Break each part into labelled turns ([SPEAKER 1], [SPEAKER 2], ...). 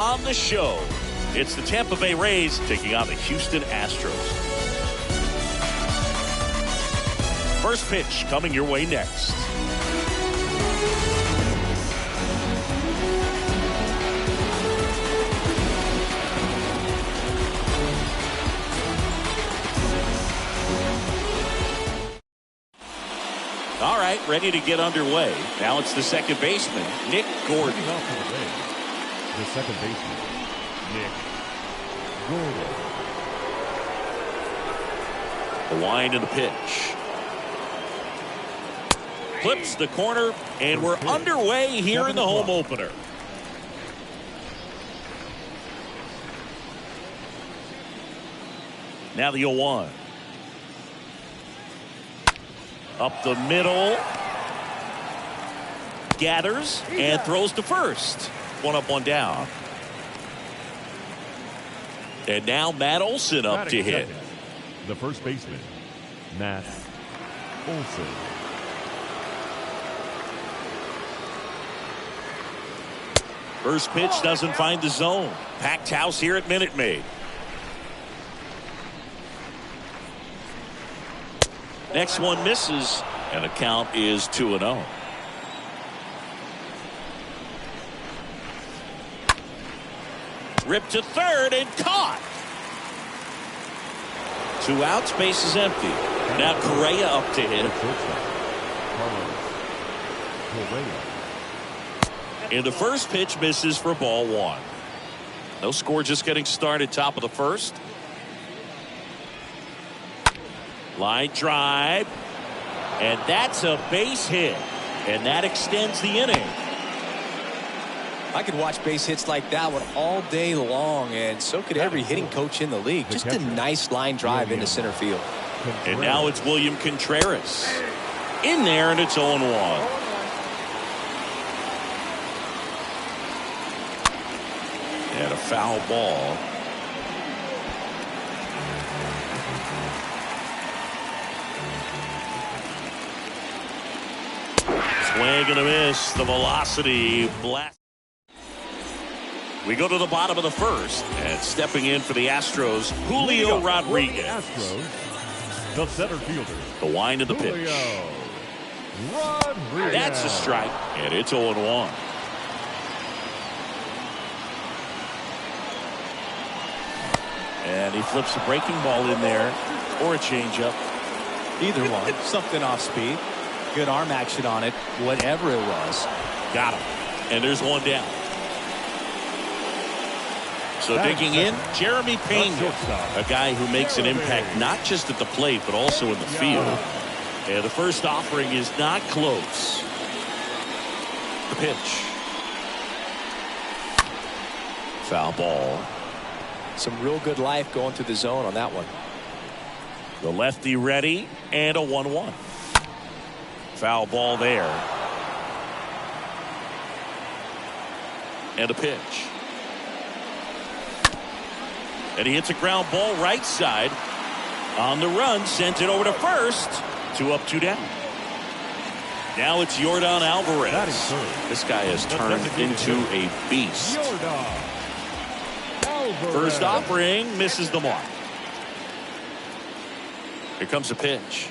[SPEAKER 1] On the show, it's the Tampa Bay Rays taking on the Houston Astros. First pitch coming your way next. All right, ready to get underway. Now it's the second baseman, Nick Gordon.
[SPEAKER 2] The second baseman, Nick Gordon.
[SPEAKER 1] The wind of the pitch. Clips the corner, and we're underway here in the home opener. Now the 0-1. Up the middle. Gathers and throws to first. One up, one down. And now Matt Olson up to hit.
[SPEAKER 2] The first baseman, Matt Olson.
[SPEAKER 1] First pitch doesn't find the zone. Packed house here at Minute Maid. Next one misses, and the count is 2-0. Ripped to third and caught. 2 outs, base is empty. Now Correa up to hit. And the first pitch misses for ball 1. No score, just getting started, top of the first. Line drive. And that's a base hit. And that extends the inning.
[SPEAKER 3] I could watch base hits like that one all day long, and so could every hitting coach in the league. Just a nice line drive into center field.
[SPEAKER 1] And now it's William Contreras in there, and it's 0-1. And a foul ball. Swing and a miss. The velocity blast. We go to the bottom of the first, and stepping in for the Astros, Julio Rodriguez.
[SPEAKER 2] Astros, the center fielder.
[SPEAKER 1] The wind of the pitch.
[SPEAKER 2] Rodriguez.
[SPEAKER 1] That's a strike, and it's 0-1. And he flips a breaking ball in there, or a changeup.
[SPEAKER 3] Either one. Something off speed. Good arm action on it. Whatever it was.
[SPEAKER 1] Got him. And there's one down. So digging in, Jeremy Pena, a guy who makes an impact not just at the plate but also in the field. And the first offering is not close. The pitch. Foul ball.
[SPEAKER 3] Some real good life going through the zone on that one.
[SPEAKER 1] The lefty ready, and a 1-1. Foul ball there. And a pitch. And he hits a ground ball right side. On the run, sent it over to first. 2 up, 2 down. Now it's Yordan Alvarez. This guy has turned into a beast. First offering misses the mark. Here comes a pitch.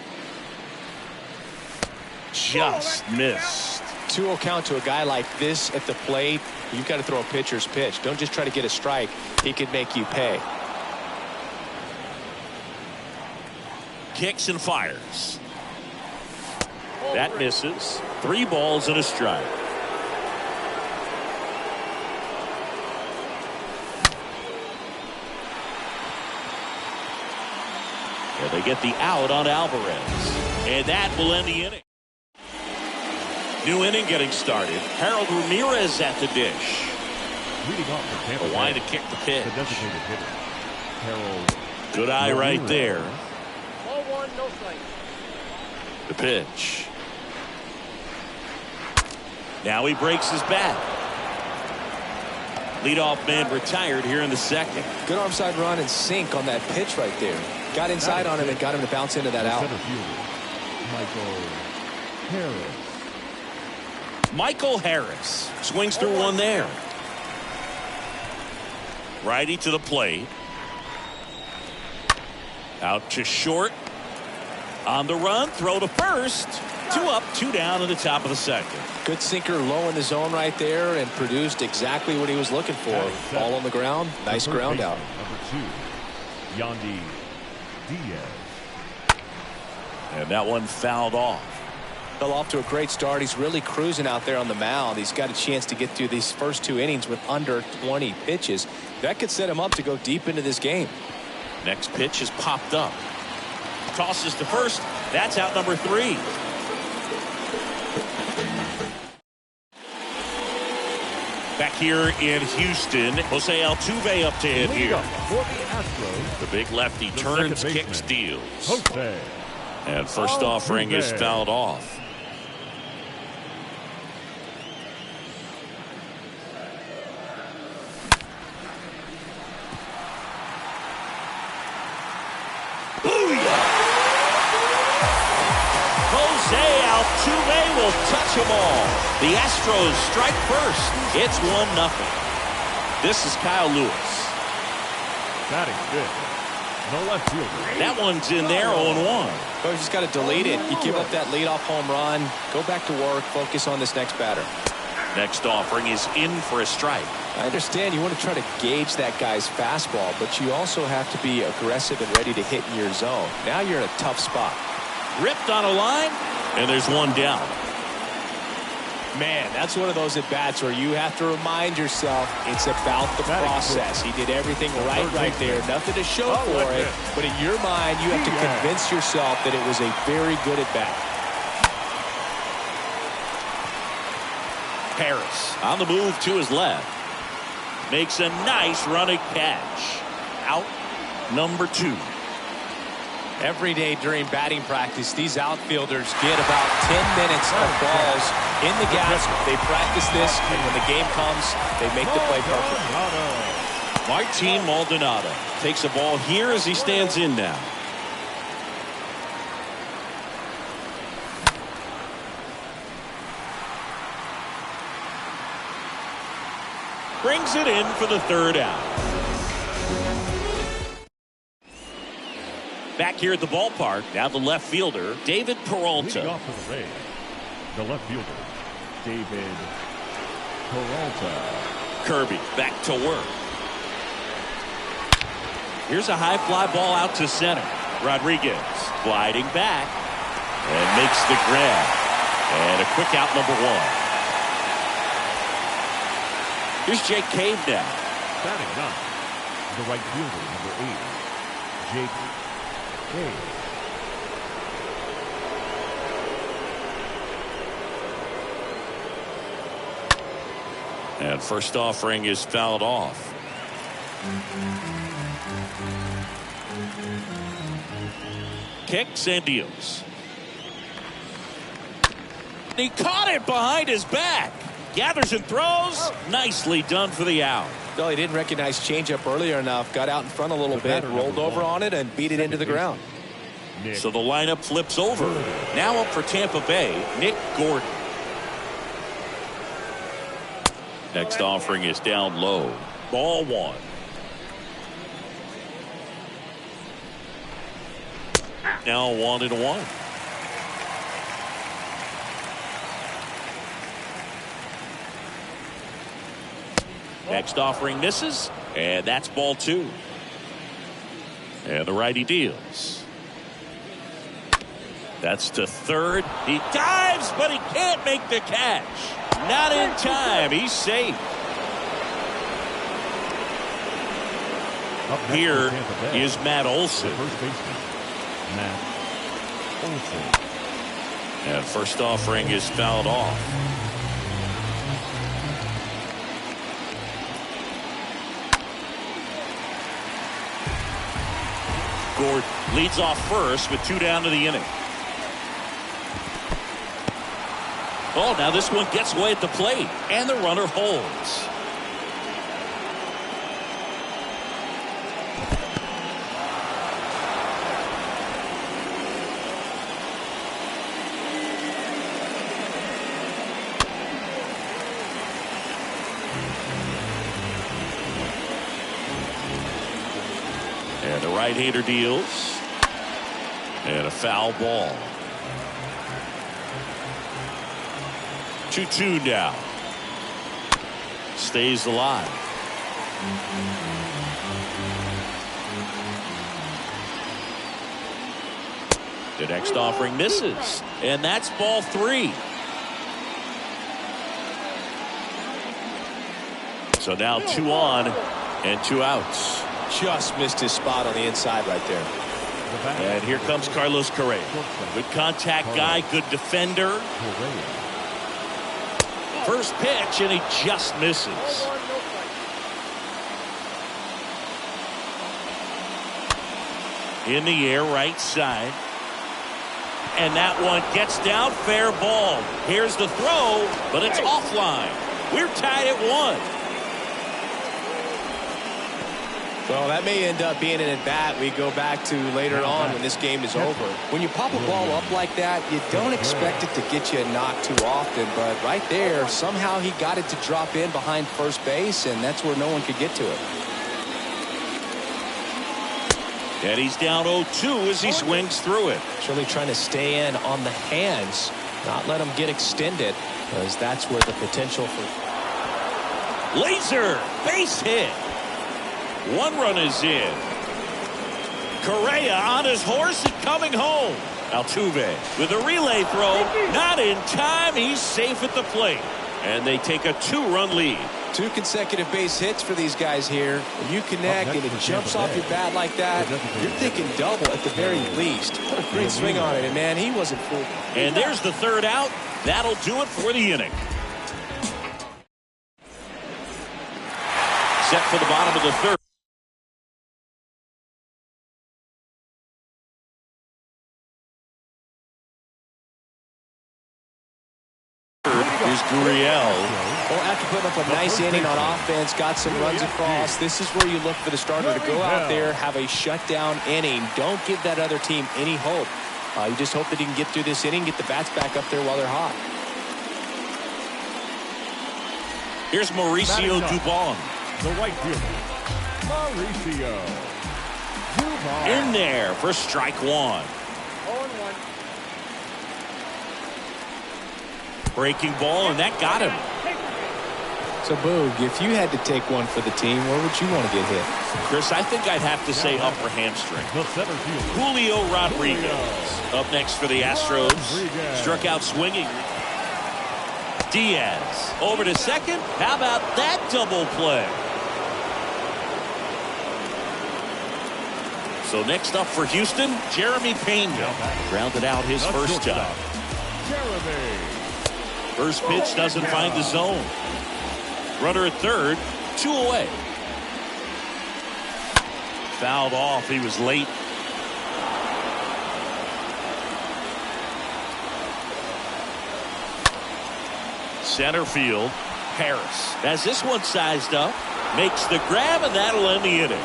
[SPEAKER 1] Just missed.
[SPEAKER 3] 2-0 count to a guy like this at the plate. You've got to throw a pitcher's pitch. Don't just try to get a strike. He could make you pay.
[SPEAKER 1] Kicks and fires. That misses. 3 balls and a strike. And they get the out on Alvarez. And that will end the inning. New inning getting started. Harold Ramirez at the dish. A wide to kick the pitch.
[SPEAKER 2] The designated hitter, Harold.
[SPEAKER 1] Good eye right there.
[SPEAKER 4] Ball 1, no strike.
[SPEAKER 1] The pitch. Now he breaks his bat. Leadoff man retired here in the second.
[SPEAKER 3] Good arm side run and sink on that pitch right there. Got inside on him and got him to bounce into that out.
[SPEAKER 1] Michael Harris swings through one there. Righty to the plate. Out to short. On the run, throw to first. 2 up, 2 down in the top of the second.
[SPEAKER 3] Good sinker low in the zone right there and produced exactly what he was looking for. Ball on the ground. Nice ground out.
[SPEAKER 2] Number 2, Yandy Diaz.
[SPEAKER 1] And that one fouled off.
[SPEAKER 3] Fell off to a great start. He's really cruising out there on the mound. He's got a chance to get through these first 2 innings with under 20 pitches. That could set him up to go deep into this game.
[SPEAKER 1] Next pitch is popped up. Tosses to first. That's out number 3. Back here in Houston, Jose Altuve up to hit here.
[SPEAKER 2] For the Astros,
[SPEAKER 1] The big lefty turns,
[SPEAKER 2] second
[SPEAKER 1] kicks,
[SPEAKER 2] baseman,
[SPEAKER 1] deals.
[SPEAKER 2] Jose
[SPEAKER 1] And first offering is fouled off. Jose Altuve will touch them all. The Astros strike first. It's 1-0. This is Kyle Lewis.
[SPEAKER 2] batting fifth. No left fielder.
[SPEAKER 1] That one's in there, 0-1.
[SPEAKER 3] Coach just got to delete it. You give up that leadoff home run. Go back to work. Focus on this next batter.
[SPEAKER 1] Next offering is in for a strike.
[SPEAKER 3] I understand you want to try to gauge that guy's fastball, but you also have to be aggressive and ready to hit in your zone. Now you're in a tough spot.
[SPEAKER 1] Ripped on a line, and there's one down.
[SPEAKER 3] Man, that's one of those at-bats where you have to remind yourself it's about the process. He did everything right there. Nothing to show for it, but in your mind, you have to convince yourself that it was a very good at-bat.
[SPEAKER 1] Harris on the move to his left. Makes a nice running catch. Out number 2.
[SPEAKER 3] Every day during batting practice, these outfielders get about 10 minutes of balls in the gas. They practice this, and when the game comes, they make the play perfect.
[SPEAKER 1] Martin Maldonado takes a ball here as he stands in now. Brings it in for the third out. Back here at the ballpark, now the left fielder, David Peralta.
[SPEAKER 2] Leading off for the Rays, the left fielder, David Peralta.
[SPEAKER 1] Kirby back to work. Here's a high fly ball out to center. Rodriguez gliding back and makes the grab. And a quick out number 1. Here's Jake Cave now.
[SPEAKER 2] Batting ninth, the right fielder, number 8, Jake Cave.
[SPEAKER 1] And first offering is fouled off. Kicks and deals. He caught it behind his back. Gathers and throws. Nicely done for the out.
[SPEAKER 3] Well, he didn't recognize changeup earlier enough. Got out in front a little bit, rolled over on it, and beat it into the ground.
[SPEAKER 1] So the lineup flips over. Now up for Tampa Bay, Nick Gordon. Next offering is down low. Ball 1. Now 1-1. Next offering misses, and that's ball 2. And the righty deals. That's to third. He dives, but he can't make the catch. Not in time. He's safe. Here is Matt Olson.
[SPEAKER 2] First baseman, Matt Olson.
[SPEAKER 1] And first offering is fouled off. Gordon leads off first with 2 down to the inning. Oh, now this one gets away at the plate, and the runner holds. And the right-hander deals. And a foul ball. 2-2 now. Stays alive. The next offering misses. And that's ball 3. So now 2 on and 2 outs.
[SPEAKER 3] Just missed his spot on the inside right there.
[SPEAKER 1] And here comes Carlos Correa. Good contact guy, good defender. First pitch, and he just misses. In the air, right side. And that one gets down, fair ball. Here's the throw, but it's offline. We're tied at 1.
[SPEAKER 3] Well, that may end up being an at-bat we go back to later on when this game is over. When you pop a ball up like that, you don't expect it to get you a knock too often. But right there, somehow he got it to drop in behind first base, and that's where no one could get to it.
[SPEAKER 1] And he's down 0-2 as he swings through it.
[SPEAKER 3] It's really trying to stay in on the hands, not let them get extended, because that's where the potential for...
[SPEAKER 1] Laser, base hit. 1 run is in. Correa on his horse and coming home. Altuve with a relay throw. Not in time. He's safe at the plate. And they take a 2-run lead.
[SPEAKER 3] 2 consecutive base hits for these guys here. When you connect and it jumps off your bat like that, you're thinking double at the very least. What a great swing on it, and man, he wasn't fooled.
[SPEAKER 1] And there's the 3rd out. That'll do it for the inning. Set for the bottom of the 3rd. Here's Gurriel.
[SPEAKER 3] Well, after putting up a nice inning on offense, got some runs across, this is where you look for the starter to go out there, have a shutdown inning. Don't give that other team any hope. You just hope that he can get through this inning, get the bats back up there while they're hot.
[SPEAKER 1] Here's Mauricio Dubon.
[SPEAKER 2] The right fielder, Mauricio Dubon.
[SPEAKER 1] In there for strike 1.
[SPEAKER 4] 0-1.
[SPEAKER 1] Breaking ball, and that got him.
[SPEAKER 3] So, Boog, if you had to take one for the team, where would you want to get hit?
[SPEAKER 1] Chris, I think I'd have to say upper hamstring.
[SPEAKER 2] The center fielder,
[SPEAKER 1] Julio Rodriguez up next for the Astros. Struck out swinging. Diaz over to second. How about that double play? So next up for Houston, Jeremy Pena. Grounded out his first time.
[SPEAKER 2] Jeremy.
[SPEAKER 1] First pitch doesn't find the zone. Runner at 3rd, 2 away. Fouled off. He was late. Center field. Harris has this one sized up. Makes the grab, and that'll end the inning.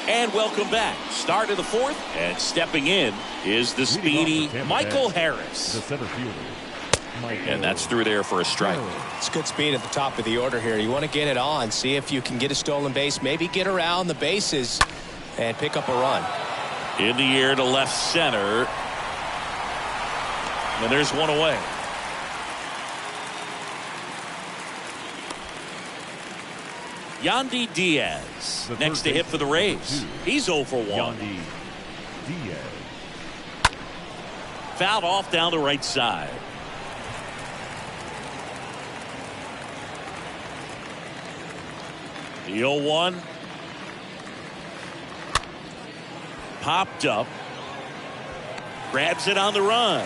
[SPEAKER 1] And welcome back. Start of the 4th, and stepping in is the speedy Michael Harris.
[SPEAKER 2] The center fielder,
[SPEAKER 1] And that's through there for a strike.
[SPEAKER 3] It's good speed at the top of the order here. You want to get it on, see if you can get a stolen base, maybe get around the bases and pick up a run.
[SPEAKER 1] In the air to left center. And there's one away. Yandy Diaz next to hit for the Rays. He's 0 for 1.
[SPEAKER 2] Yandy Diaz.
[SPEAKER 1] Fouled off down the right side. The 0-1. Popped up. Grabs it on the run.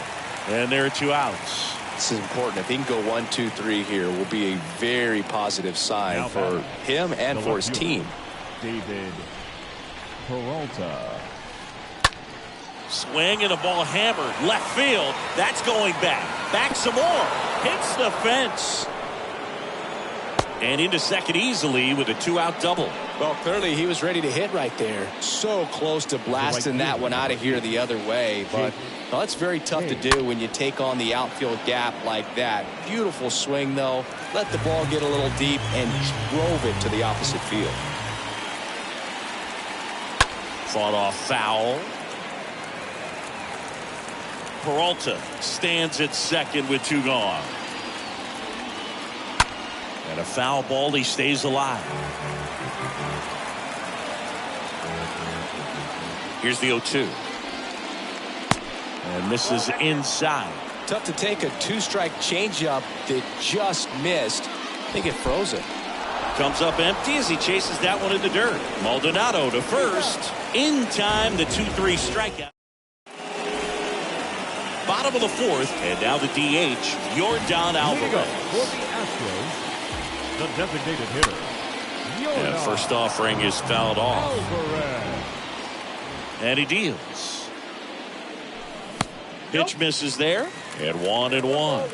[SPEAKER 1] And there are 2 outs.
[SPEAKER 3] This is important. If he can go 1, 2, 3 here, will be a very positive sign for him and for his team.
[SPEAKER 2] David Peralta.
[SPEAKER 1] Swing and a ball hammered left field. That's going back. Back some more. Hits the fence. And into second easily with a 2-out double.
[SPEAKER 3] Well, clearly he was ready to hit right there. So close to blasting that one out of here the other way. But well, that's very tough to do when you take on the outfield gap like that. Beautiful swing, though. Let the ball get a little deep and drove it to the opposite field.
[SPEAKER 1] fought off foul. Peralta stands at second with 2 gone. And a foul ball, he stays alive. Here's the 0-2. And this is inside.
[SPEAKER 3] Tough to take a 2-strike changeup that just missed. I think it froze it.
[SPEAKER 1] Comes up empty as he chases that one in the dirt. Maldonado to first. In time, the 2-3 strikeout. Bottom of the 4th, and now the DH, Yordan Alvarez.
[SPEAKER 2] For the Astros, the designated hitter.
[SPEAKER 1] And first offering is fouled off.
[SPEAKER 2] Alvarez.
[SPEAKER 1] And he deals. Pitch misses there, and 1-1.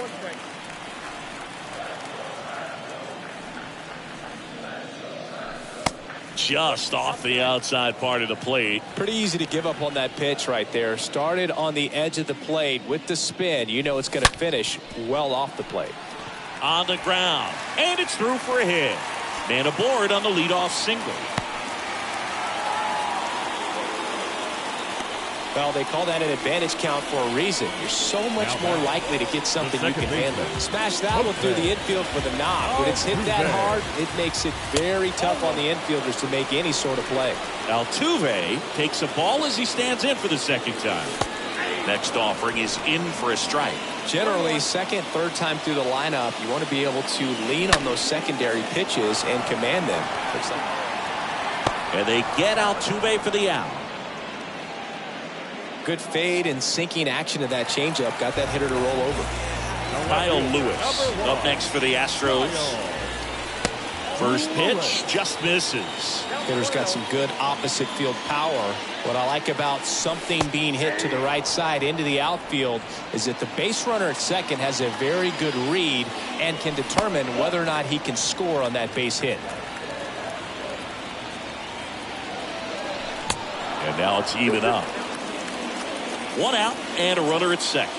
[SPEAKER 1] Just off the outside part of the plate.
[SPEAKER 3] Pretty easy to give up on that pitch right there. Started on the edge of the plate with the spin. You know it's going to finish well off the plate.
[SPEAKER 1] On the ground, and it's through for a hit. Man aboard on the leadoff single.
[SPEAKER 3] Well, they call that an advantage count for a reason. You're so much more likely to get something you can handle. Smash that one through the infield for the knock. When it's hit that hard, it makes it very tough on the infielders to make any sort of play.
[SPEAKER 1] Altuve takes a ball as he stands in for the second time. Next offering is in for a strike.
[SPEAKER 3] Generally, second, third time through the lineup, you want to be able to lean on those secondary pitches and command them.
[SPEAKER 1] And they get Altuve for the out.
[SPEAKER 3] Good fade and sinking action of that changeup got that hitter to roll over.
[SPEAKER 1] Kyle Lewis up next for the Astros. First pitch just misses.
[SPEAKER 3] Hitter's got some good opposite field power. What I like about something being hit to the right side into the outfield is that the base runner at second has a very good read and can determine whether or not he can score on that base hit.
[SPEAKER 1] And now it's even up. 1 out and a runner at second.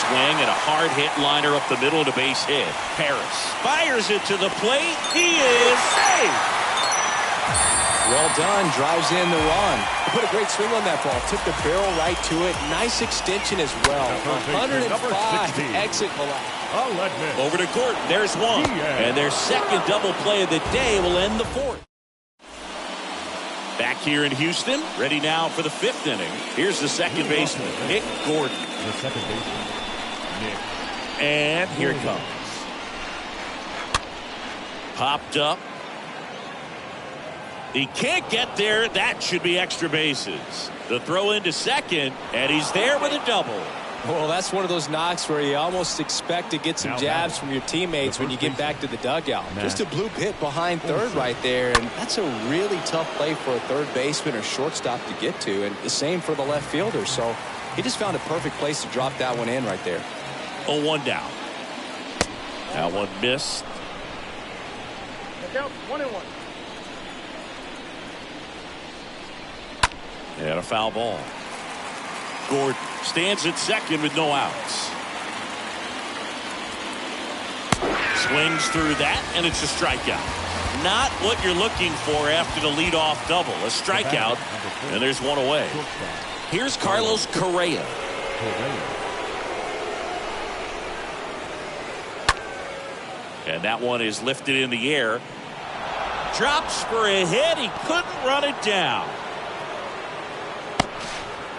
[SPEAKER 1] Swing and a hard hit liner up the middle to base hit. Harris fires it to the plate. He is safe.
[SPEAKER 3] Well done. Drives in the run. He put a great swing on that ball. Took the barrel right to it. Nice extension as well. 105 exit velocity.
[SPEAKER 1] Over to Gordon. There's one. And their second double play of the day will end the 4th. Back here in Houston, ready now for the 5th inning. Here's the second baseman, Nick Gordon.
[SPEAKER 2] The second baseman, Nick.
[SPEAKER 1] And here it comes. Popped up. He can't get there. That should be extra bases. The throw into second, and he's there with a double.
[SPEAKER 3] Well, that's one of those knocks where you almost expect to get some jabs from your teammates when you get back to the dugout. Just a bloop hit behind third right there, and that's a really tough play for a third baseman or shortstop to get to, and the same for the left fielder. So he just found a perfect place to drop that one in right there.
[SPEAKER 1] 0-1 down. That one missed.
[SPEAKER 4] Look out, 1-1.
[SPEAKER 1] And a foul ball. Gordon stands at second with no outs. Swings through that, and it's a strikeout. Not what you're looking for after the leadoff double. A strikeout, and there's one away. Here's Carlos Correa. And that one is lifted in the air. Drops for a hit. He couldn't run it down.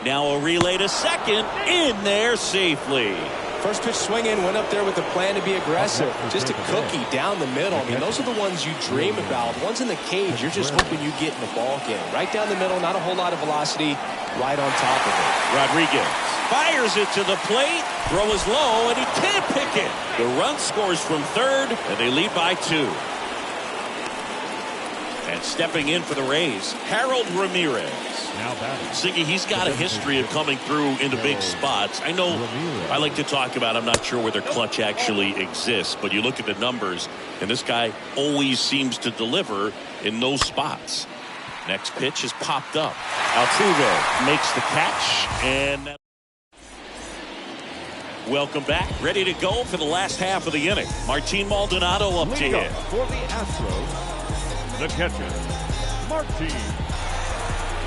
[SPEAKER 1] Now a relay to second, in there safely.
[SPEAKER 3] First pitch swinging, went up there with the plan to be aggressive. Just a cookie down the middle. I mean, those are the ones you dream about. Ones in the cage, you're just hoping you get in the ball game. Right down the middle, not a whole lot of velocity, right on top of it.
[SPEAKER 1] Rodriguez fires it to the plate. Throw is low, and he can't pick it. The run scores from third, and they lead by 2. And stepping in for the Rays, Harold Ramirez. Siggy, he's got a history of coming through into big spots. I know I like to talk about, I'm not sure whether clutch actually exists, but you look at the numbers, and this guy always seems to deliver in those spots. Next pitch is popped up. Altuve makes the catch, and welcome back. Ready to go for the last half of the inning. Martin Maldonado up to hit.
[SPEAKER 2] For the Astros, The catcher, Martin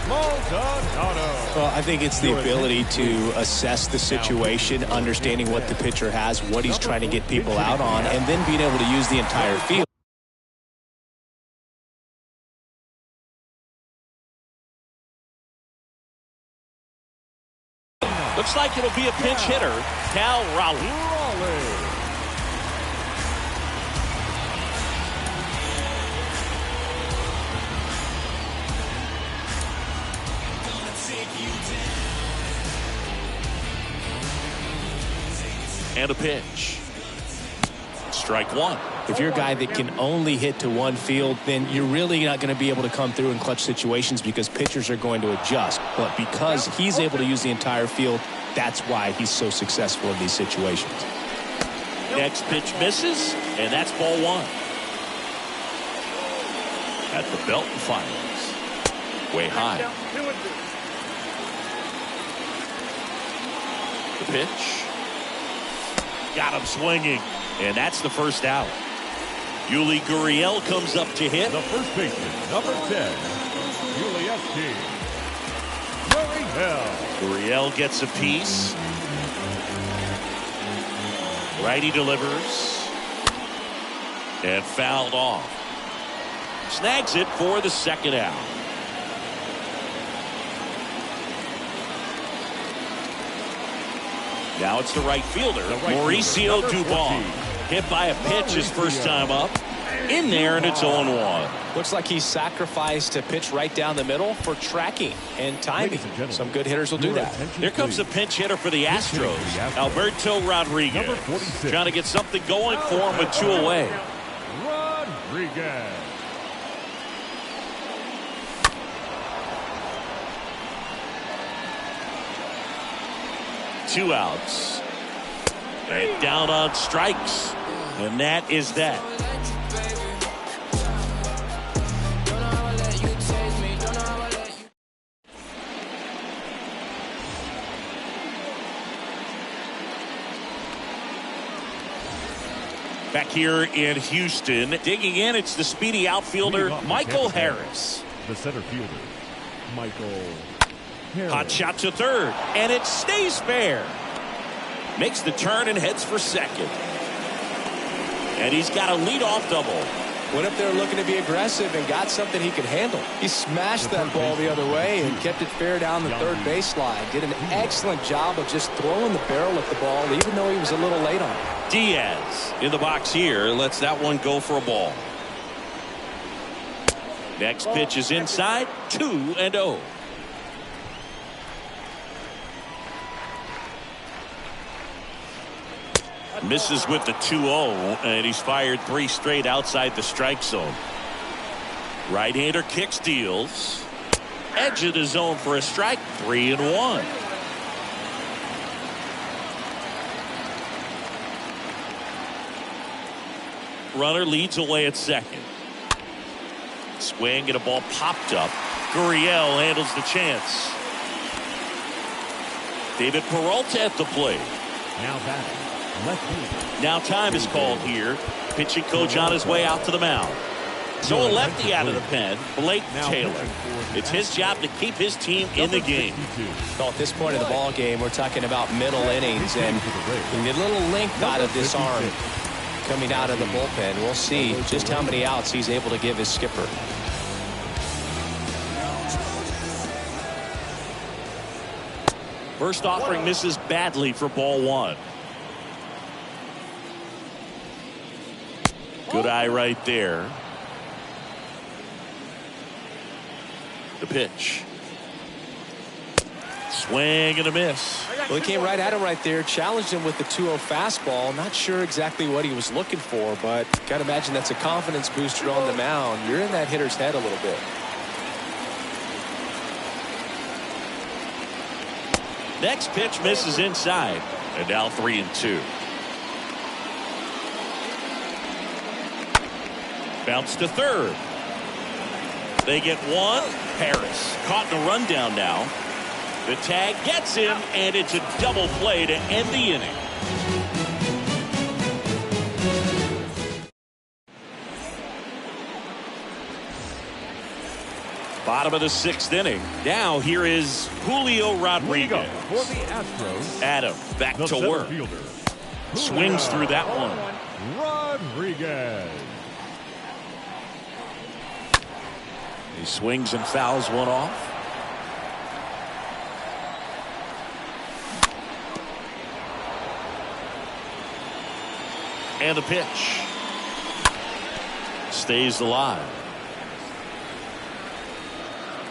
[SPEAKER 2] Maldonado.
[SPEAKER 3] Well, I think it's the ability to assess the situation, understanding what the pitcher has, what he's trying to get people out on, and then being able to use the entire field.
[SPEAKER 1] Looks like it'll be a pinch hitter, Cal Raleigh. And a pitch. Strike one.
[SPEAKER 3] If you're a guy that can only hit to one field, then you're really not going to be able to come through in clutch situations because pitchers are going to adjust. But because he's able to use the entire field, that's why he's so successful in these situations.
[SPEAKER 1] Next pitch misses, and that's ball one. At the belt and fires. Way high. The pitch. Got him swinging, and that's the first out. Yuli Gurriel comes up to hit.
[SPEAKER 2] The first baseman, number 10, Yuli
[SPEAKER 1] Gurriel gets a piece. Righty delivers. And fouled off. Snags it for the second out. Now it's the right fielder, Mauricio Dubon. Hit by a pitch his first time up. In there, and it's 0-1.
[SPEAKER 3] Looks like he sacrificed a pitch right down the middle for tracking and timing. Some good hitters will do that.
[SPEAKER 1] Here comes a pinch hitter for the Astros, Alberto Rodriguez. Trying to get something going for him with two away.
[SPEAKER 2] Rodriguez.
[SPEAKER 1] Two outs. And down on strikes. And that is that. Back here in Houston, digging in, it's the speedy outfielder, Michael Harris.
[SPEAKER 2] The center fielder, Michael Harris.
[SPEAKER 1] Hot shot to third, and it stays fair. Makes the turn and heads for second. And he's got a leadoff double.
[SPEAKER 3] Went up there looking to be aggressive and got something he could handle. He smashed that ball the other way and kept it fair down the third baseline. Did an excellent job of just throwing the barrel at the ball, even though he was a little late on it.
[SPEAKER 1] Diaz in the box here lets that one go for a ball. Next pitch is inside, 2-0. Misses with the 2-0, and he's fired 3 straight outside the strike zone. Right-hander kicks, deals. Edge of the zone for a strike, 3-1. Runner leads away at second. Swing and a ball popped up. Gurriel handles the chance. David Peralta at the plate.
[SPEAKER 2] Now batting.
[SPEAKER 1] Now time is called here. Pitching coach on his way out to the mound. So a lefty out of the pen, Blake Taylor. It's his job to keep his team in the game.
[SPEAKER 3] Well, at this point of the ball game, we're talking about middle innings, and we need a little length out of this arm coming out of the bullpen. We'll see just how many outs he's able to give his skipper.
[SPEAKER 1] First offering misses badly for ball one. Good eye right there. The pitch. Swing and a miss.
[SPEAKER 3] Well, he came right at him right there, challenged him with the 2-0 fastball. Not sure exactly what he was looking for, but got to imagine that's a confidence booster on the mound. You're in that hitter's head a little bit.
[SPEAKER 1] Next pitch misses inside, and now 3-2. Bounce to third. They get one. Harris caught in a rundown now. The tag gets him, and it's a double play to end the inning. Bottom of the 6th inning. Now here is Julio Rodriguez.
[SPEAKER 2] For the Astros,
[SPEAKER 1] Adam back
[SPEAKER 2] the
[SPEAKER 1] to
[SPEAKER 2] center
[SPEAKER 1] work.
[SPEAKER 2] fielder,
[SPEAKER 1] Swings through that one.
[SPEAKER 2] Rodriguez.
[SPEAKER 1] He swings and fouls one off. And the pitch. Stays alive.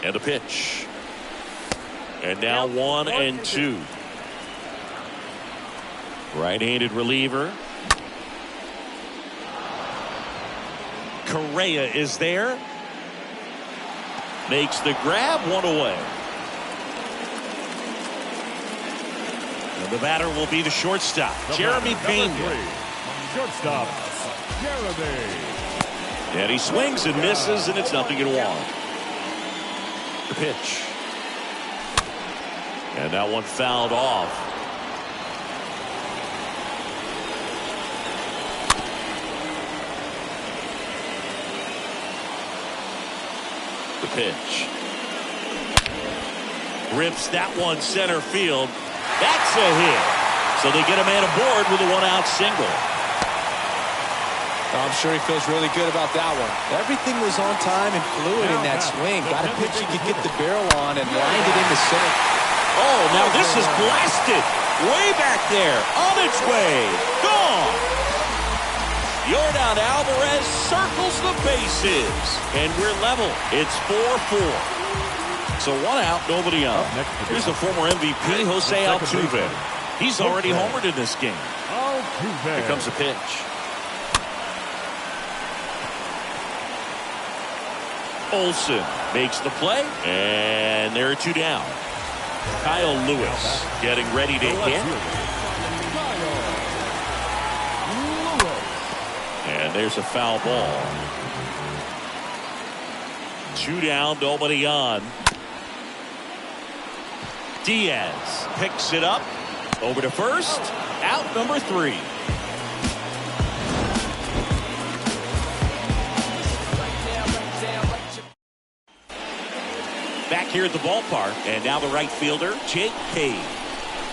[SPEAKER 1] And the pitch. And now 1-2. Right-handed reliever. Correa is there. Makes the grab, one away. And the batter will be the shortstop, Jeremy Pena.
[SPEAKER 2] Shortstop, Jeremy.
[SPEAKER 1] And he swings and misses, and it's 0-1. The pitch. And that one fouled off. The pitch. Rips that one center field. That's a hit. So they get a man aboard with a 1-out single.
[SPEAKER 3] I'm sure he feels really good about that one. Everything was on time and fluid in that swing. Got a pitch he could get the barrel on and lined it into center.
[SPEAKER 1] Oh, now this is blasted. Way back there. On its way. Gone. Yordan Alvarez circles the bases. And we're level. It's 4-4. So 1 out, nobody on. Here's the former MVP, Jose Altuve. He's already homered in this game. Here comes the pitch. Olsen makes the play, and there are 2 down. Kyle Lewis getting ready to hit. And there's a foul ball. 2 down, nobody on. Diaz picks it up. Over to first. Out number 3. Back here at the ballpark, and now the right fielder, Jake Cave.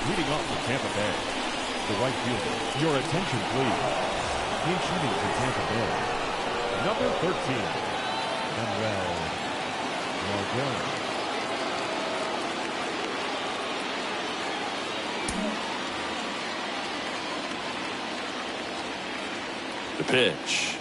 [SPEAKER 2] Leading off for Tampa Bay, the right fielder. Your attention, please. Team shooting for Tampa Bay. Number 13, Manuel Margot.
[SPEAKER 1] The pitch.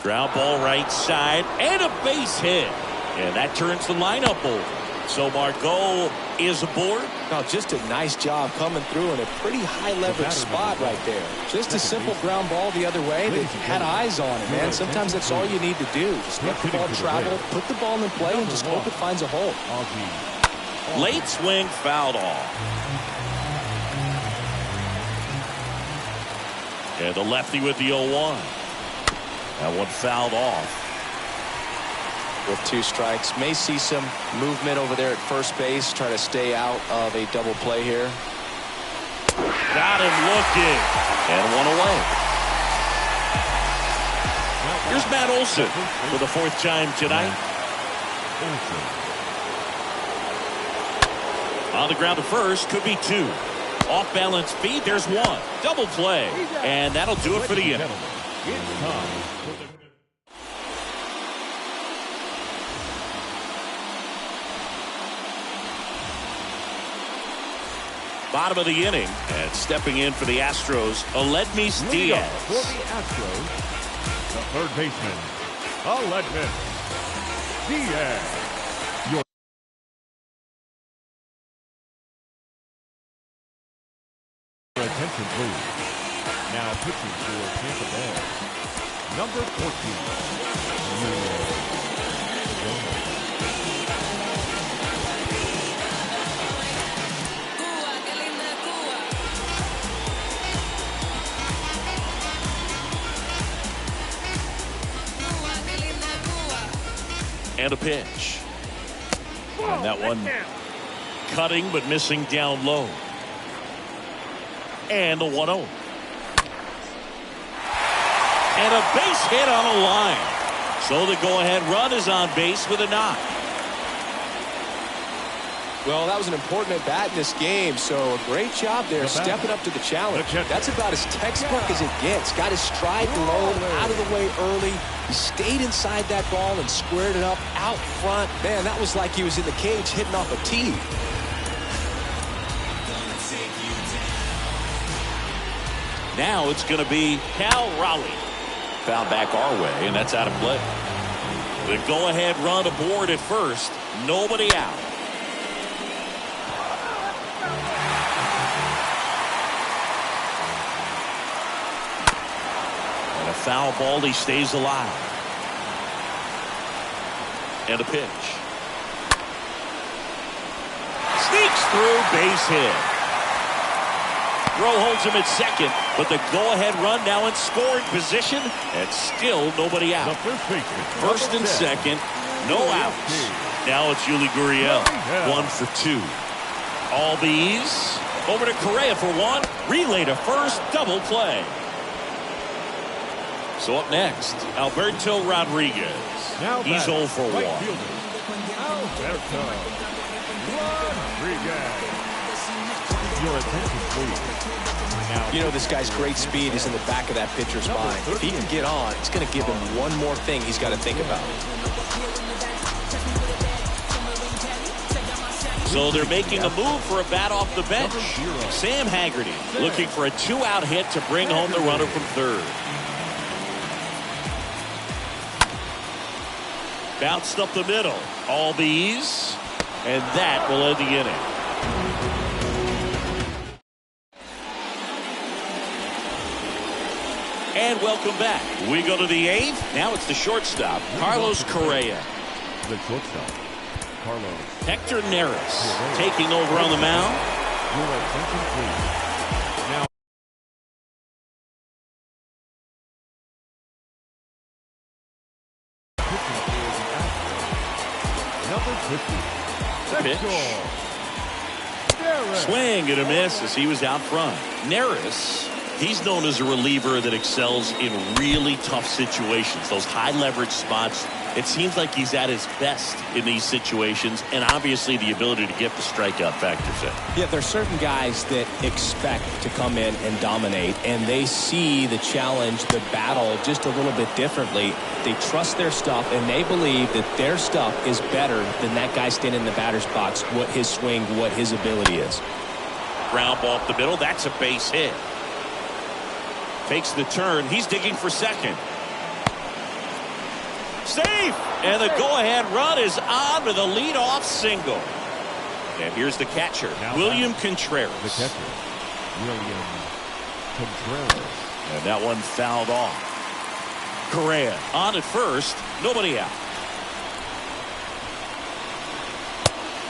[SPEAKER 1] Ground ball right side, and a base hit. And that turns the lineup over. So Margot is aboard.
[SPEAKER 3] Now, just a nice job coming through in a pretty high leverage spot right there. Just a simple ground ball the other way. They had eyes on it, man. Sometimes that's all you need to do. Just let the ball travel, put the ball in play, and just hope it finds a hole.
[SPEAKER 1] Late swing, fouled off. And the lefty with the 0-1. That one fouled off.
[SPEAKER 3] With 2 strikes, may see some movement over there at first base. Try to stay out of a double play here.
[SPEAKER 1] Got him looking. And 1 away. Here's Matt Olson for the 4th time tonight. On the ground to first, could be 2. Off balance feed, there's 1. Double play. And that'll do it for the inning.
[SPEAKER 2] It's time for the
[SPEAKER 1] bottom of the inning, and stepping in for the Astros, Aledmys Diaz.
[SPEAKER 2] For the Astros, the third baseman, Aledmys Diaz. Your attention, please. Now pitching for Tampa Bay, number 14.
[SPEAKER 1] And a pitch. And that one cutting but missing down low. And the 1-0. And a base hit on a line. So the go-ahead run is on base with a knock.
[SPEAKER 3] Well, that was an important at-bat in this game, so a great job there stepping up to the challenge. That's about as textbook as it gets. Got his stride low, out of the way early. He stayed inside that ball and squared it up out front. Man, that was like he was in the cage hitting off a tee.
[SPEAKER 1] Now it's going to be Cal Raleigh. Foul back our way, and that's out of play. The go-ahead run aboard at first. Nobody out. And a foul ball, he stays alive. And a pitch. Sneaks through, base hit. Rowe holds him at second, but the go-ahead run now in scoring position, and still nobody out. First and second, no outs. Now it's Yuli Gurriel, 1 for 2. All bees over to Correa for one. Relay to first, double play. So up next, Alberto Rodriguez. He's 0 for 1.
[SPEAKER 2] Alberto Rodriguez. Your attention, please.
[SPEAKER 3] You know, this guy's great speed is in the back of that pitcher's mind. If he can get on, it's going to give him one more thing he's got to think about.
[SPEAKER 1] So they're making a move for a bat off the bench. Sam Haggerty looking for a 2-out hit to bring home the runner from third. Bounced up the middle. All bees. And that will end the inning. And welcome back. We go to the 8th. Now it's the shortstop, Carlos Correa.
[SPEAKER 2] The shortstop, Carlos.
[SPEAKER 1] Hector Neris taking over on the mound.
[SPEAKER 2] Your attention, please. Now, number 50.
[SPEAKER 1] Pitch. Swing and a miss as he was out front. Neris, he's known as a reliever that excels in really tough situations, those high leverage spots. It seems like he's at his best in these situations, and obviously the ability to get the strikeout factors in.
[SPEAKER 3] Yeah, there's certain guys that expect to come in and dominate, and they see the challenge, the battle just a little bit differently. They trust their stuff, and they believe that their stuff is better than that guy standing in the batter's box, what his swing, what his ability is.
[SPEAKER 1] Ground ball up the middle. That's a base hit. Fakes the turn. He's digging for second. Safe! And the go-ahead run is on with a leadoff single. And here's the catcher, William Contreras.
[SPEAKER 2] The catcher, William Contreras.
[SPEAKER 1] And that one fouled off. Correa on at first. Nobody out.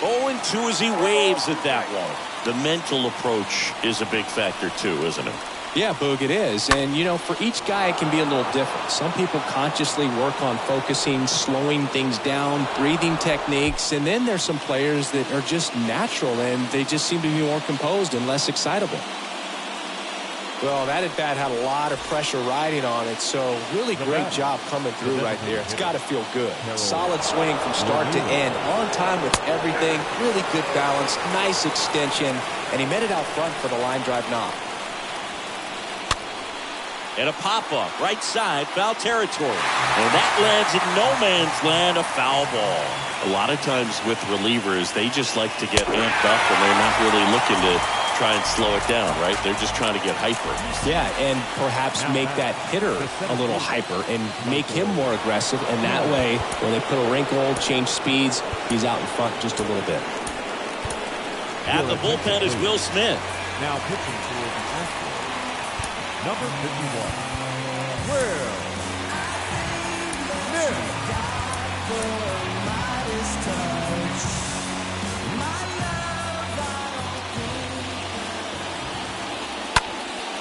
[SPEAKER 1] 0-2 as he waves at that one. The mental approach is a big factor too, isn't it?
[SPEAKER 3] Yeah, Boog, it is. And, you know, for each guy, it can be a little different. Some people consciously work on focusing, slowing things down, breathing techniques. And then there's some players that are just natural, and they just seem to be more composed and less excitable. Well, that at-bat had a lot of pressure riding on it, so really great job coming through right there. It's got to feel good. Solid swing from start to end, on time with everything, really good balance, nice extension, and he met it out front for the line drive knock.
[SPEAKER 1] And a pop-up, right side, foul territory. And that lands in no man's land, a foul ball. A lot of times with relievers, they just like to get amped up, and they're not really looking to try and slow it down, right? They're just trying to get hyper. Yeah, and perhaps make that hitter a little hyper and make him more aggressive. And that way, when they put a wrinkle, change speeds, he's out in front just a little bit. At the bullpen is Will Smith.
[SPEAKER 2] Now pitching for the Astros. Number 51. Will Smith.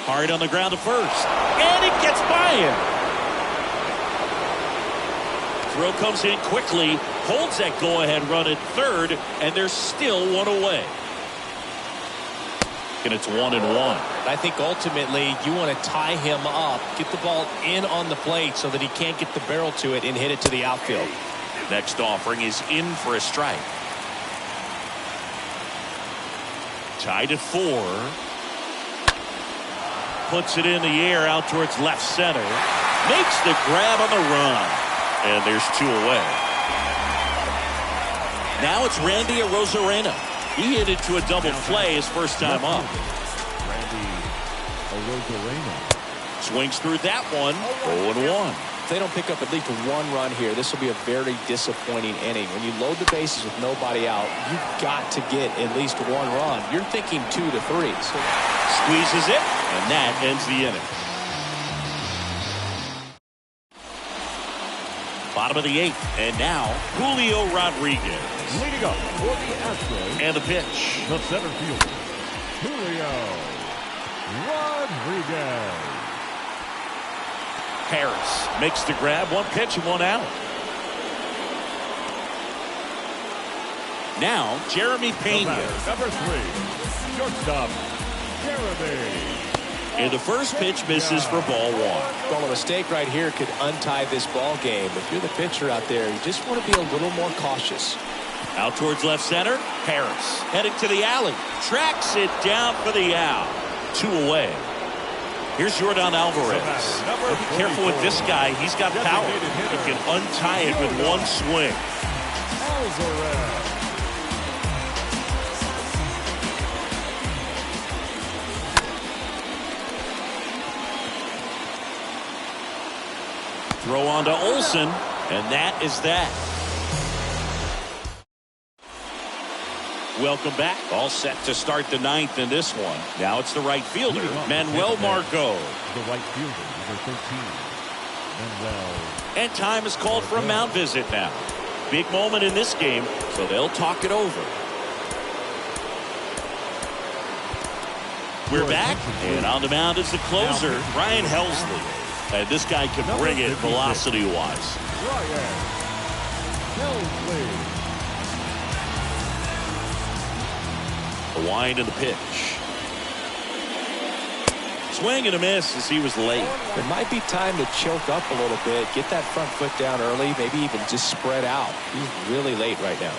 [SPEAKER 1] Hard on the ground to first. And it gets by him. Throw comes in quickly. Holds that go-ahead run at third. And there's still one away. And it's 1-1.
[SPEAKER 3] I think ultimately you want to tie him up, get the ball in on the plate so that he can't get the barrel to it and hit it to the outfield.
[SPEAKER 1] Next offering is in for a strike. Tied at 4. Puts it in the air out towards left center. Makes the grab on the run. And there's 2 away. Now it's Randy Arozarena. He hit it to a double play his first time up.
[SPEAKER 2] Randy Arozarena.
[SPEAKER 1] Swings through that one. 0-1.
[SPEAKER 3] If they don't pick up at least 1 run here, this will be a very disappointing inning. When you load the bases with nobody out, you've got to get at least 1 run. You're thinking 2 to 3.
[SPEAKER 1] Squeezes it, and that ends the inning. Bottom of the 8th, and now Julio Rodriguez.
[SPEAKER 2] Leading up for the Astros.
[SPEAKER 1] And the pitch.
[SPEAKER 2] The center fielder, Julio Rodriguez.
[SPEAKER 1] Harris makes the grab. 1 pitch and 1 out. Now Jeremy Pena.
[SPEAKER 2] Number 3, shortstop, Jeremy.
[SPEAKER 1] And the first pitch misses for ball 1.
[SPEAKER 3] Well, a mistake right here could untie this ball game. If you're the pitcher out there, you just want to be a little more cautious.
[SPEAKER 1] Out towards left center. Harris heading to the alley. Tracks it down for the out. 2 away. Here's Yordan Alvarez. Be careful with this guy. He's got power. He can untie it with 1 swing.
[SPEAKER 2] Alvarez.
[SPEAKER 1] Throw on to Olsen, and that is that. Welcome back. All set to start the 9th in this one. Now it's the right fielder, Manuel Margot.
[SPEAKER 2] The right fielder, number 13, Manuel.
[SPEAKER 1] And time is called for a mound visit now. Big moment in this game, so they'll talk it over. We're back, and on the mound is the closer, Ryan Helsley. And this guy can bring it velocity-wise.
[SPEAKER 2] Ryan Helsley.
[SPEAKER 1] The wind of the pitch. Swing and a miss as he was late.
[SPEAKER 3] It might be time to choke up a little bit, get that front foot down early, maybe even just spread out. He's really late right now.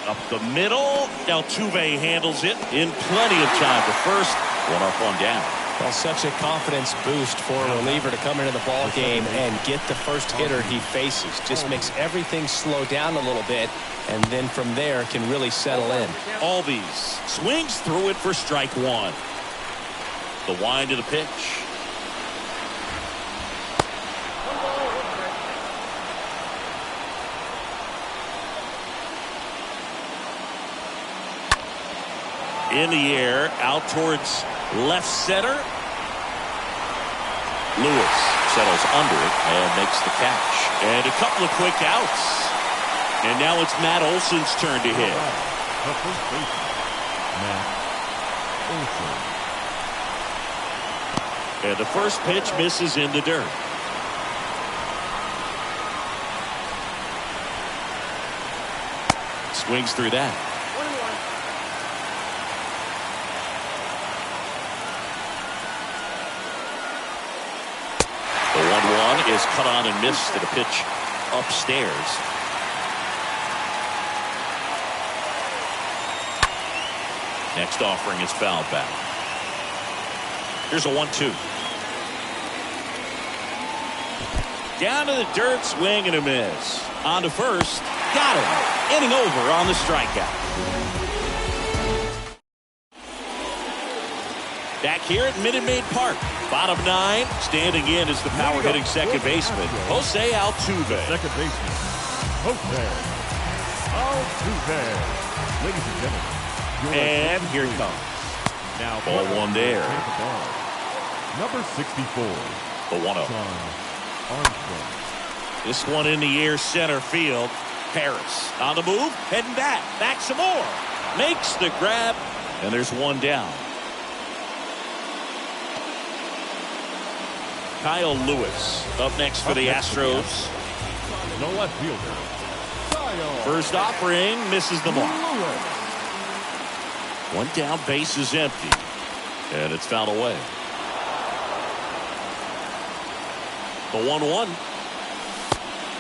[SPEAKER 1] Up the middle. Altuve handles it in plenty of time for first. 1 up, 1 down.
[SPEAKER 3] Well, such a confidence boost for a reliever to come into the ball game and get the first hitter he faces. Just makes everything slow down a little bit, and then from there can really settle in.
[SPEAKER 1] Albies swings through it for strike 1. The wind of the pitch. In the air, out towards left center. Lewis settles under it and makes the catch. And a couple of quick outs. And now it's Matt Olson's turn to hit.
[SPEAKER 2] The first baseman, Matt Olson.
[SPEAKER 1] And the first pitch misses in the dirt. Swings through that.
[SPEAKER 4] 21.
[SPEAKER 1] The 1-1 is cut on and missed to the pitch upstairs. Next offering is fouled back. Here's a 1-2. Down to the dirt, swing and a miss. On to first. Got him. Inning over on the strikeout. Back here at Minute Maid Park. Bottom 9. Standing in is the power hitting second baseman, Jose Altuve.
[SPEAKER 2] Second baseman, Jose Altuve. Ladies and gentlemen.
[SPEAKER 1] And here it comes.
[SPEAKER 2] Now
[SPEAKER 1] Ball 1 there.
[SPEAKER 2] Number 64.
[SPEAKER 1] The 1-0.
[SPEAKER 2] Armstrong.
[SPEAKER 1] This one in the air, center field. Harris on the move, heading back. Back some more. Makes the grab, and there's 1 down. Kyle Lewis up next for the Astros.
[SPEAKER 2] The left fielder, Kyle
[SPEAKER 1] First offering misses the mark.
[SPEAKER 2] Lewis.
[SPEAKER 1] One down, base is empty. And it's fouled away. The 1-1.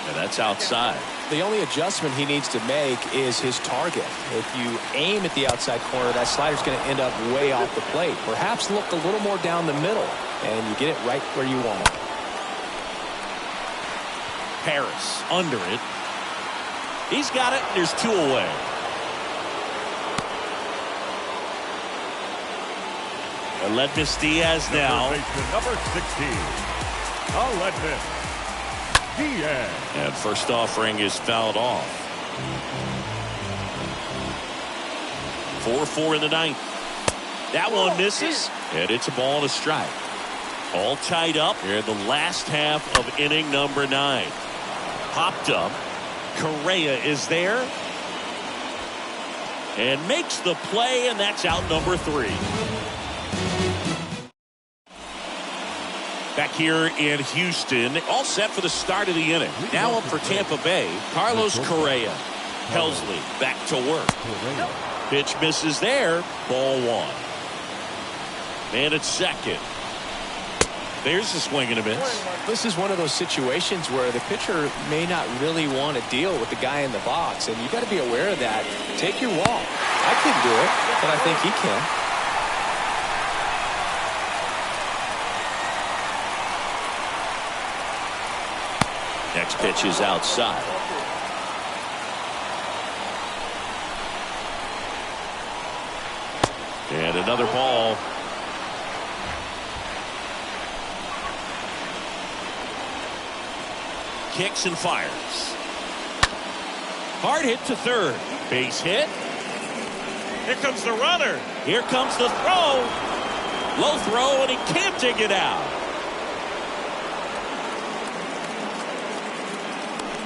[SPEAKER 1] And that's outside.
[SPEAKER 3] The only adjustment he needs to make is his target. If you aim at the outside corner, that slider's going to end up way off the plate. Perhaps look a little more down the middle, and you get it right where you want it.
[SPEAKER 1] Harris under it. He's got it. There's 2 away. Aledmys Diaz now.
[SPEAKER 2] Number 16. Aledmys Diaz.
[SPEAKER 1] And first offering is fouled off. 4-4 in the 9th. That one misses. And it's a ball and a strike. All tied up here in the last half of inning number 9. Popped up. Correa is there. And makes the play, and that's out number 3. Back here in Houston, all set for the start of the inning. Now up for Tampa Bay, Carlos Correa. Helsley back to work. Pitch misses there. Ball 1. Man at second. There's a swing and a miss.
[SPEAKER 3] This is one of those situations where the pitcher may not really want to deal with the guy in the box, and you've got to be aware of that. Take your walk. I couldn't do it, but I think he can.
[SPEAKER 1] Next pitch is outside. And another ball. Kicks and fires. Hard hit to third. Base hit. Here comes the runner. Here comes the throw. Low throw, and he can't dig it out.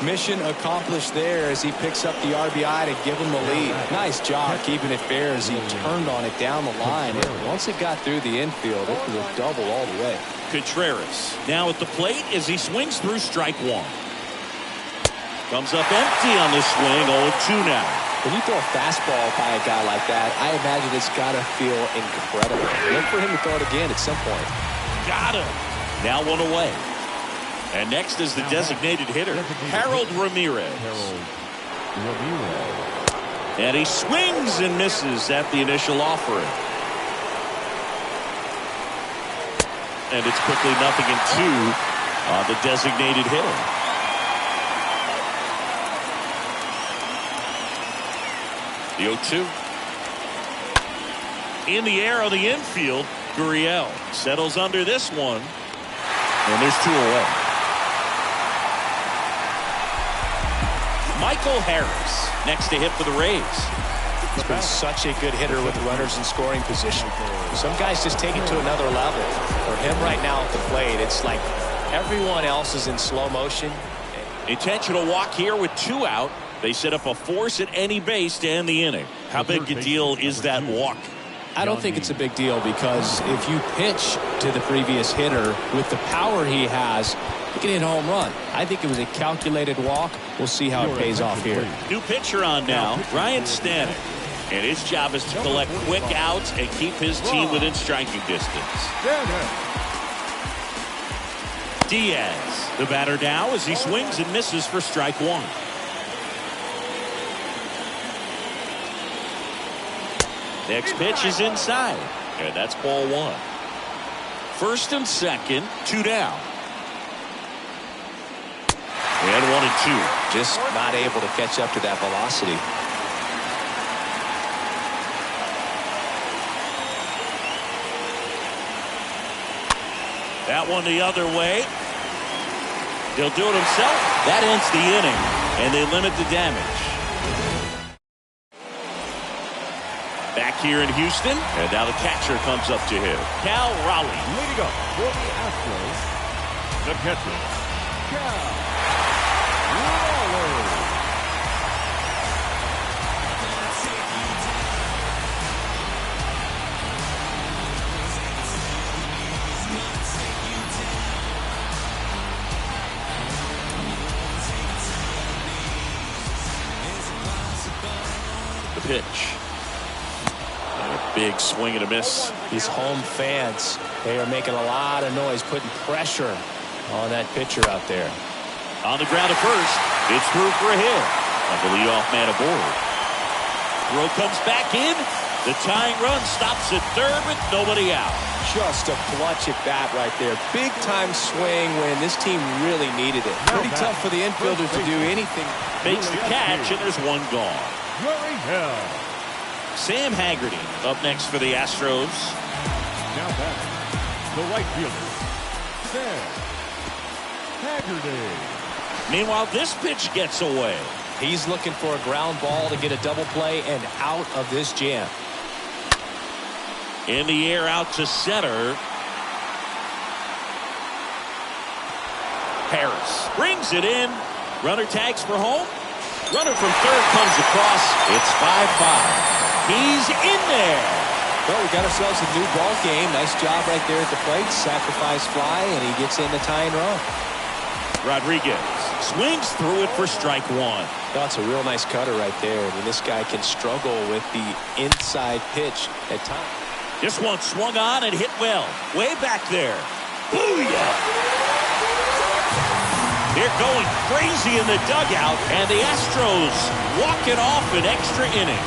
[SPEAKER 3] Mission accomplished there as he picks up the RBI to give him the lead. Nice job keeping it fair as he turned on it down the line. And once it got through the infield, it was a double all the way.
[SPEAKER 1] Contreras now at the plate as he swings through strike 1. Comes up empty on the swing. 0-2 now.
[SPEAKER 3] When you throw a fastball by a guy like that, I imagine it's got to feel incredible. Look for him to throw it again at some point.
[SPEAKER 1] Got him. Now 1 away. And next is the designated hitter, Harold Ramirez. And he swings and misses at the initial offering. And it's quickly 0-2 on the designated hitter. The 0-2. In the air on the infield, Gurriel settles under this one. And there's 2 away. Michael Harris next to hit for the Rays.
[SPEAKER 3] He's been such a good hitter with runners in scoring position. Some guys just take it to another level. For him right now at the plate, it's like everyone else is in slow motion.
[SPEAKER 1] Intentional walk here with 2 out. They set up a force at any base to end the inning. How big a deal is that walk?
[SPEAKER 3] I don't think it's a big deal because if you pitch to the previous hitter with the power he has, he can hit a home run. I think it was a calculated walk. We'll see how it pays off here.
[SPEAKER 1] New pitcher on now, Ryan Stanek. And his job is to collect quick outs and keep his team within striking distance. Diaz, the batter now as he swings and misses for strike 1. Next pitch is inside. And that's ball 1. First and second, 2 down. And 1-2.
[SPEAKER 3] Just not able to catch up to that velocity.
[SPEAKER 1] That one the other way. He'll do it himself. That ends the inning. And they limit the damage. Back here in Houston, and now the catcher comes up to him. Cal Raleigh.
[SPEAKER 2] Leading up for the Astros, the catcher, Cal Raleigh.
[SPEAKER 1] The pitch. Big swing and a miss.
[SPEAKER 3] These home fans, they are making a lot of noise, putting pressure on that pitcher out there.
[SPEAKER 1] On the ground at first. It's through for a hit. And the leadoff man aboard. Throw comes back in. The tying run stops at third with nobody out.
[SPEAKER 3] Just a clutch at bat right there. Big time swing when this team really needed it. Pretty tough for the infielders to do anything.
[SPEAKER 1] Makes the catch, and there's one gone. Sam Haggerty up next for the Astros.
[SPEAKER 2] Now back, the right fielder, Sam Haggerty.
[SPEAKER 1] Meanwhile, this pitch gets away.
[SPEAKER 3] He's looking for a ground ball to get a double play and out of this jam.
[SPEAKER 1] In the air out to center. Harris brings it in. Runner tags for home. Runner from third comes across. It's 5-5. He's in there.
[SPEAKER 3] Well, we got ourselves a new ball game. Nice job right there at the plate. Sacrifice fly, and he gets in the tying run.
[SPEAKER 1] Rodriguez swings through it for strike one.
[SPEAKER 3] That's a real nice cutter right there. I mean, this guy can struggle with the inside pitch at times.
[SPEAKER 1] This one swung on and hit well. Way back there. Booyah! They're going crazy in the dugout, and the Astros walking off in extra innings.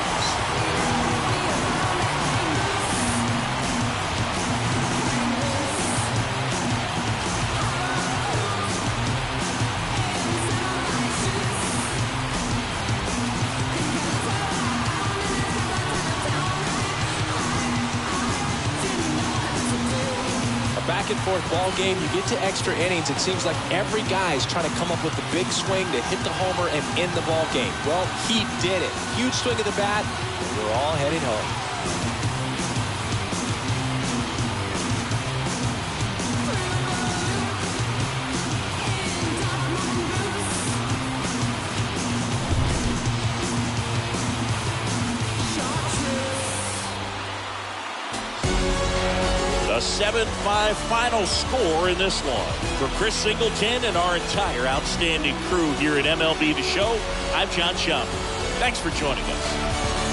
[SPEAKER 3] Back and forth ball game. You get to extra innings. It seems like every guy's trying to come up with the big swing to hit the homer and end the ball game. Well, he did it. Huge swing of the bat. And we're all heading home.
[SPEAKER 1] A 7-5 final score in this one. For Chris Singleton and our entire outstanding crew here at MLB The Show, I'm John Schaumburg. Thanks for joining us.